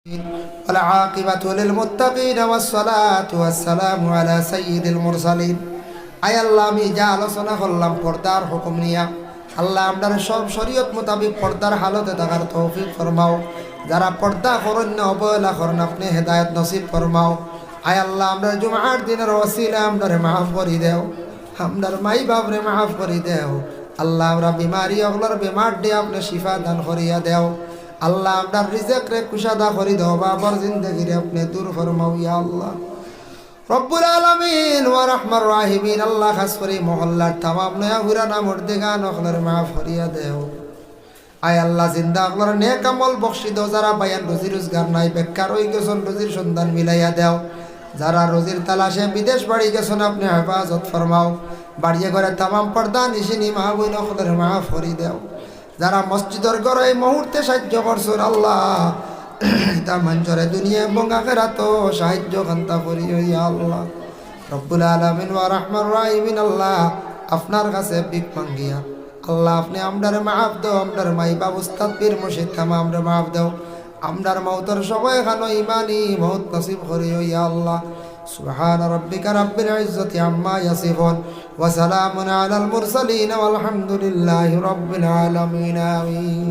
والعاقبة للمتقين والصلاة والسلام على سيد المرسلين আয় আল্লাহ আমি যা আলোচনা করলাম পর্দার হুকুম নিয়া আল্লাহ আপনার সব শরীয়ত মোতাবিক পর্দার হালতে থাকার তৌফিক ফরমাও। যারা পর্দা করেন না অবহেলা করেন আপনি হেদায়েত নসিব ফরমাও। আয় আল্লাহ আপনার জুমার দিনের ওসিলা আপনারে মাফ করে দেও, আপনার মাই বাপরে মাফ করে দেও। আল্লাহ আমরা বিমারি ওগুলোর বেমার দিয়ে আপনি শিফা দান করিয়া দেও। আল্লাহ আপনার রিজেক রে কুশাদা করি দাও, বাবার জিন্দগি রে আপনি দূর ফরমাও ইয়া আল্লাহ রব্বুল আলামিন ওয়া রাহমার রাহিমিন। আল্লাহ খাস করে মহল্লার তামাম নয়া হুরানা মর্দেগান ওগুলোর মাফ করিয়া দেও। আয় আল্লাহ জিন্দা ওগুলোর নেক আমল বখশি দাও। যারা বায়ান রুজি রোজগার নাই বেকার হয়ে গেছেন রুজির সন্ধান মিলাইয়া দেও। যারা রুজির তালাশে বিদেশ বাড়ি গেছেন আপনি হেফাজত ফরমাও। বাড়িয়ে ঘরে তামাম পর্দা নিশিনি মা বইন ওগুলোর মাফ করি দেও। যারা মসজিদের ঘরে এই মুহূর্তে সাহায্য করছেন আল্লাহ তা মঞ্জরে দুনিয়া এবং আখিরাত সাহায্য কান্তা করি ইয়া আল্লাহ রব্বুল আলামিন ওয়া রাহমার রাহিমিন। আল্লাহ আপনার কাছে ভিক মাঙ্গিয়া আল্লাহ আপনি আমরার মাফ দাও, আমরার মাই বাপ উস্তাদ পীর মুর্শিদ তামা আমরা মাফ দাও। আমরার মওতর সবাই খানো ইমানি মওত নসিব করি ইয়া আল্লাহ। সুবহান রাব্বিকা রাব্বিল ইজ্জাতি আম্মা ইয়াসিফুন ওয়া সালামুন আলাল মুরসালিন ওয়াল হামদুলিল্লাহি রাব্বিল আলামিন। আমিন।